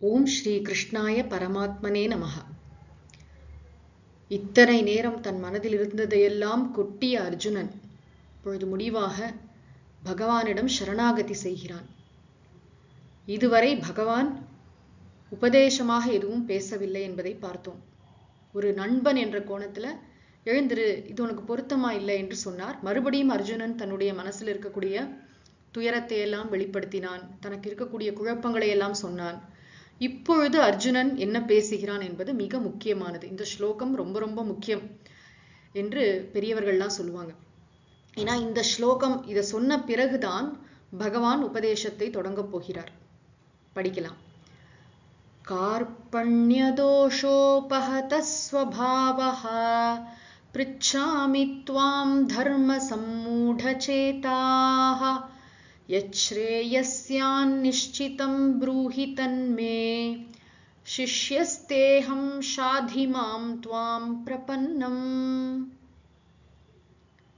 ஓம் ஸ்ரீ கிருஷ்ணாய பரமாத்மனே நமஹ. இத்தனை நேரம் தன் மனதில் இருந்ததையெல்லாம் கொட்டிய அர்ஜுனன் இப்பொழுது முடிவாக பகவானிடம் சரணாகதி செய்கிறான். இதுவரை பகவான் உபதேசமாக எதுவும் பேசவில்லை என்பதை பார்த்தோம். ஒரு நண்பன் என்ற கோணத்துல எழுந்திரு, இது உனக்கு பொருத்தமா இல்லை என்று சொன்னார். மறுபடியும் அர்ஜுனன் தன்னுடைய மனசில் இருக்கக்கூடிய துயரத்தை எல்லாம் வெளிப்படுத்தினான், தனக்கு இருக்கக்கூடிய குழப்பங்களை எல்லாம் சொன்னான். இப்பொழுது அர்ஜுனன் என்ன பேசுகிறான் என்பது மிக முக்கியமானது. இந்த ஸ்லோகம் ரொம்ப ரொம்ப முக்கியம் என்று பெரியவர்கள்லாம் சொல்லுவாங்க. ஏன்னா இந்த ஸ்லோகம் இதை சொன்ன பிறகுதான் பகவான் உபதேசத்தை தொடங்க போகிறார். படிக்கலாம். கார்பண்யதோஷோபஹத ஸ்வபாவஹ ப்ருச்சாமி த்வாம் தர்ம சம்மூடசேதாஹ யச்ரேயஸ்யான் நிஷ்சிதம் ப்ரூஹி தன்மே சிஷ்யஸ்தேஹம் ஷாதிமாம் த்வாம் பிரபன்னம்.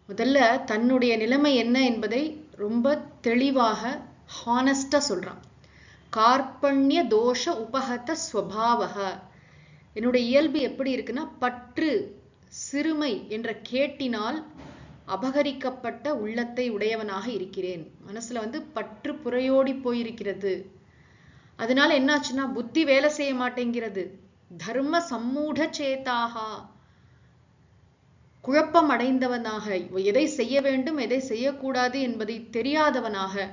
முதல்ல தன்னுடைய நிலைமை என்ன என்பதை ரொம்ப தெளிவாக ஹானஸ்டா சொல்றான். கார்பண்ய தோஷ உபஹத ஸ்வபாவஹ, என்னுடைய இயல்பு எப்படி இருக்குன்னா, பற்று சிறுமை என்ற கேட்டினால் அபகரிக்கப்பட்ட உள்ளத்தை உடையவனாக இருக்கிறேன். மனசுல பற்று புறையோடி போயிருக்கிறது. அதனால என்னாச்சுன்னா புத்தி வேலை செய்ய மாட்டேங்கிறது. தர்ம சம்மூட சேதாகா, குழப்பம் அடைந்தவனாக, எதை செய்ய வேண்டும் எதை செய்யக்கூடாது என்பதை தெரியாதவனாக,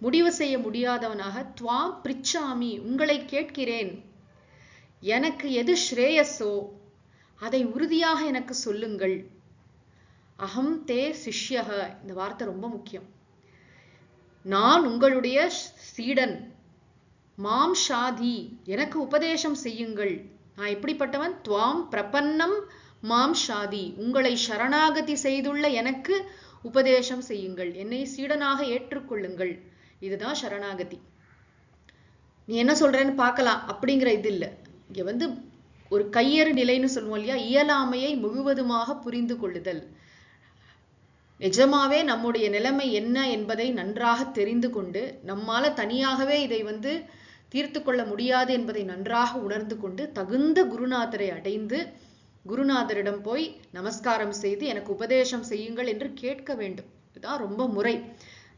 முடிவு செய்ய முடியாதவனாக, துவாம் பிரிச்சாமி, உங்களை கேட்கிறேன், எனக்கு எது ஸ்ரேயஸோ அதை உறுதியாக எனக்கு சொல்லுங்கள். அகம் தே சிஷ்யக, இந்த வார்த்தை ரொம்ப முக்கியம். நான் உங்களுடைய சீடன். மாம் ஷாதி, எனக்கு உபதேசம் செய்யுங்கள். நான் எப்படிப்பட்டவன்? துவாம் பிரபன்னம் மாம் ஷாதி, உங்களை சரணாகதி செய்துள்ள எனக்கு உபதேசம் செய்யுங்கள், என்னை சீடனாக ஏற்றுக்கொள்ளுங்கள். இதுதான் சரணாகதி. நீ என்ன சொல்றேன்னு பார்க்கலாம் அப்படிங்கிற இது இல்லை. இங்க ஒரு கையறு நிலைன்னு சொல்லுவோம் இல்லையா, இயலாமையை முழுவதுமாக புரிந்து கொள்ளுதல். நிஜமாவே நம்முடைய நிலைமை என்ன என்பதை நன்றாக தெரிந்து கொண்டு, நம்மால தனியாகவே இதை தீர்த்து கொள்ள முடியாது என்பதை நன்றாக உணர்ந்து கொண்டு, தகுந்த குருநாதரை அடைந்து குருநாதரிடம் போய் நமஸ்காரம் செய்து எனக்கு உபதேசம் செய்யுங்கள் என்று கேட்க வேண்டும். இதுதான் ரொம்ப முறை.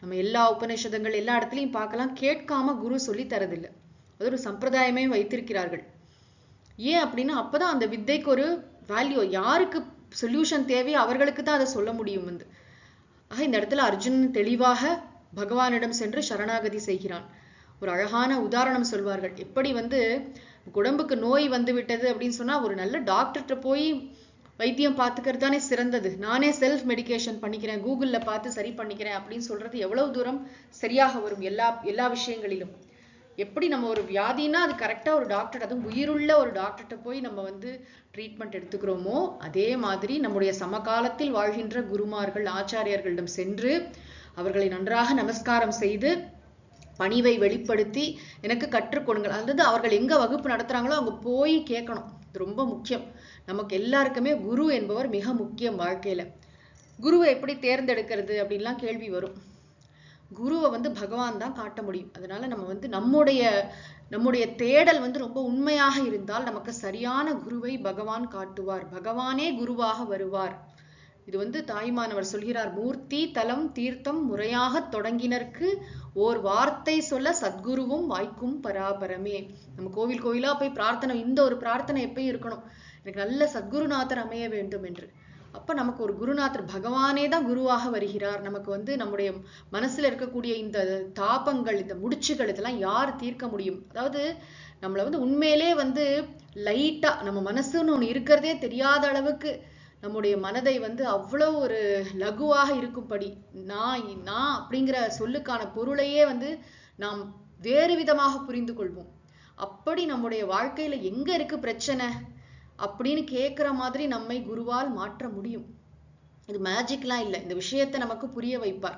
நம்ம எல்லா உபநிஷதங்கள் எல்லா இடத்துலையும் பார்க்கலாம், கேட்காம குரு சொல்லி தரதில்லை. அது ஒரு சம்பிரதாயமே வைத்திருக்கிறார்கள். ஏன் அப்படின்னா அப்பதான் அந்த வித்தைக்கு ஒரு வேல்யூ, யாருக்கு சொல்யூஷன் தேவையோ அவர்களுக்கு தான் அதை சொல்ல முடியும். ஆக இந்த இடத்துல அர்ஜுனன் தெளிவாக பகவானிடம் சென்று சரணாகதி செய்கிறான். ஒரு அழகான உதாரணம் சொல்வார்கள். எப்படி உடம்புக்கு நோய் விட்டது அப்படின்னு சொன்னா ஒரு நல்ல டாக்டர்கிட்ட போய் வைத்தியம் பார்த்துக்கிறது தானே சிறந்தது. நானே செல்ஃப் மெடிகேஷன் பண்ணிக்கிறேன், கூகுள்ல பார்த்து சரி பண்ணிக்கிறேன் அப்படின்னு சொல்றது எவ்வளவு தூரம் சரியாக வரும்? எல்லா விஷயங்களிலும் எப்படி நம்ம ஒரு வியாதினா அது கரெக்டா ஒரு டாக்டர், அதுவும் உயிருள்ள ஒரு டாக்டர்கிட்ட போய் நம்ம ட்ரீட்மெண்ட் எடுத்துக்கிறோமோ, அதே மாதிரி நம்முடைய சமகாலத்தில் வாழ்கின்ற குருமார்கள் ஆச்சாரியர்களிடம் சென்று அவர்களை நன்றாக நமஸ்காரம் செய்து பணிவை வெளிப்படுத்தி எனக்கு கற்றுக் கொடுங்கள். அதாவது அவர்கள் எங்க வகுப்பு நடத்துறாங்களோ அங்க போய் கேட்கணும். இது ரொம்ப முக்கியம். நமக்கு எல்லாருக்குமே குரு என்பவர் மிக முக்கியம் வாழ்க்கையில. குருவை எப்படி தேர்ந்தெடுக்கிறது அப்படின்லாம் கேள்வி வரும். குருவை பகவான் தான் காட்ட முடியும். அதனால நம்ம நம்முடைய தேடல் ரொம்ப உண்மையாக இருந்தால் நமக்கு சரியான குருவை பகவான் காட்டுவார். பகவானே குருவாக வருவார். இது தாய்மானவர் சொல்கிறார், மூர்த்தி தலம் தீர்த்தம் முறையாக தொடங்கினருக்கு ஓர் வார்த்தை சொல்ல சத்குருவும் வாய்க்கும் பராபரமே. நம்ம கோவில் கோயிலா போய் பிரார்த்தனை, இந்த ஒரு பிரார்த்தனை எப்பயும் இருக்கணும், எனக்கு நல்ல சத்குருநாதர் அமைய வேண்டும் என்று. அப்ப நமக்கு ஒரு குருநாதர், பகவானே தான் குருவாக வருகிறார். நமக்கு நம்முடைய மனசுல இருக்கக்கூடிய இந்த தாபங்கள், இந்த முடிச்சுகள், இதெல்லாம் யார் தீர்க்க முடியும்? அதாவது நம்மள உண்மையிலே லைட்டா நம்ம மனசுன்னு ஒண்ணு இருக்கிறதே தெரியாத அளவுக்கு நம்முடைய மனதை அவ்வளவு ஒரு லகுவாக இருக்கும்படி, நான் அப்படிங்கிற சொல்லுக்கான பொருளையே நாம் வேறு விதமாக புரிந்து கொள்வோம். அப்படி நம்முடைய வாழ்க்கையில எங்க இருக்கு பிரச்சனை அப்படின்னு கேட்கிற மாதிரி நம்மை குருவால் மாற்ற முடியும். இது மேஜிக்லாம் இல்லை. இந்த விஷயத்தை நமக்கு புரிய வைப்பார்.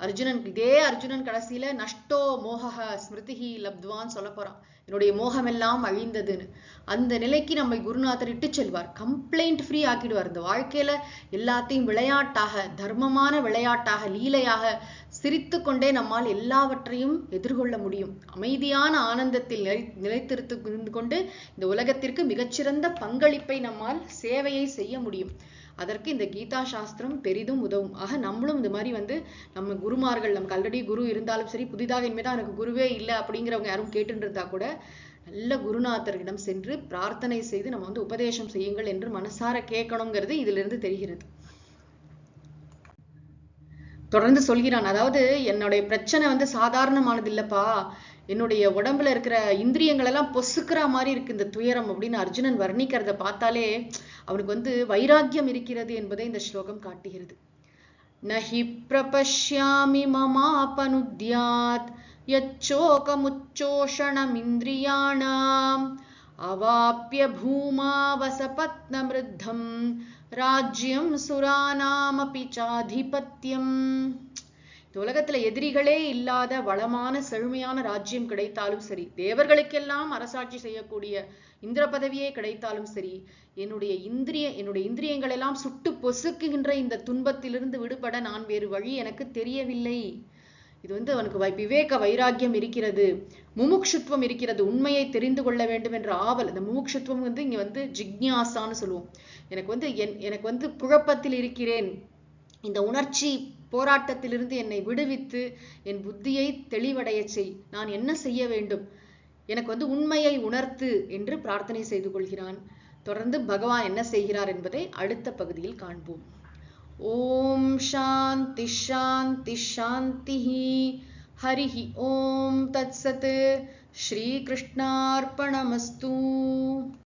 அர்ஜுனன், இதே அர்ஜுனன் கடைசியில நஷ்டோ மோகஹ ஸ்மிருதிஹி லப்துவான்னு சொல்ல போறான். என்னுடைய மோகமெல்லாம் அழிந்ததுன்னு. அந்த நிலைக்கு நம்மை குருநாதர் இட்டு செல்வார். கம்ப்ளைண்ட் ஃப்ரீ ஆக்கிடுவார். இந்த வாழ்க்கையில எல்லாத்தையும் விளையாட்டாக, தர்மமான விளையாட்டாக, லீலையாக சிரித்து கொண்டே நம்மால் எல்லாவற்றையும் எதிர்கொள்ள முடியும். அமைதியான ஆனந்தத்தில் நிலைத்திருந்து கொண்டு இந்த உலகத்திற்கு மிகச்சிறந்த பங்களிப்பை நம்மால் சேவையை செய்ய முடியும். அதற்கு இந்த கீதா சாஸ்திரம் பெரிதும் உதவும். ஆக நம்மளும் இந்த மாதிரி நம்ம குருமார்கள், நமக்கு ஆல்ரெடி குரு இருந்தாலும் சரி, புதிதாக இனிமேதான் எனக்கு குருவே இல்லை அப்படிங்கிறவங்க யாரும் கேட்டு இருந்தா கூட நல்ல குருநாதரிடம் சென்று பிரார்த்தனை செய்து நம்ம உபதேசம் செய்யுங்கள் என்று மனசார கேட்கணுங்கிறது இதுல இருந்து தெரிகிறது. தொடர்ந்து சொல்கிறான், அதாவது என்னுடைய பிரச்சனை சாதாரணமானது இல்லப்பா, என்னுடைய உடம்புல இருக்கிற இந்திரியங்கள் எல்லாம் பொசுக்கிற மாதிரி இருக்கு இந்த துயரம் அப்படின்னு அர்ஜுனன் வர்ணிக்கிறத பார்த்தாலே அவனுக்கு வைராக்கியம் இருக்கிறது என்பதை இந்த ஸ்லோகம் காட்டுகிறது. நஹி பிரபஷ்யாமி மமாபனுத்யாத் யச்சோகமுச்சோஷணமிந்திரியாணாம் அவாப்ய பூமா வசபத்னமிருத்தம் ராஜ்யம் சுரானாமபி சாதிபத்யம். இந்த உலகத்துல எதிரிகளே இல்லாத வளமான செழுமையான ராஜ்யம் கிடைத்தாலும் சரி, தேவர்களுக்கெல்லாம் அரசாட்சி செய்யக்கூடிய இந்திர பதவியே கிடைத்தாலும் சரி, என்னுடைய இந்திரியங்கள் எல்லாம் சுட்டு பொசுக்குகின்ற இந்த துன்பத்திலிருந்து விடுபட நான் வேறு வழி எனக்கு தெரியவில்லை. இது அவனுக்கு விவேக வைராக்கியம் இருக்கிறது, முமுக்ஷுத்வம் இருக்கிறது, உண்மையை தெரிந்து கொள்ள வேண்டும் என்ற ஆவல். இந்த முமுக்ஷுத்வம் இங்க ஜிக்ஞாசான்னு சொல்லுவோம். எனக்கு குழப்பத்தில் இருக்கிறேன், இந்த உணர்ச்சி போராட்டத்திலிருந்து என்னை விடுவித்து என் புத்தியை தெளிவடைய செய், நான் என்ன செய்ய வேண்டும், எனக்கு உண்மையை உணர்த்து என்று பிரார்த்தனை செய்து கொள்கிறான். தொடர்ந்து பகவான் என்ன செய்கிறார் என்பதை அடுத்த பகுதியில் காண்போம். ஓம் சாந்தி சாந்தி சாந்தி. ஹரிஹி ஓம் தத்சத். ஸ்ரீ கிருஷ்ணார்ப்பணமஸ்து.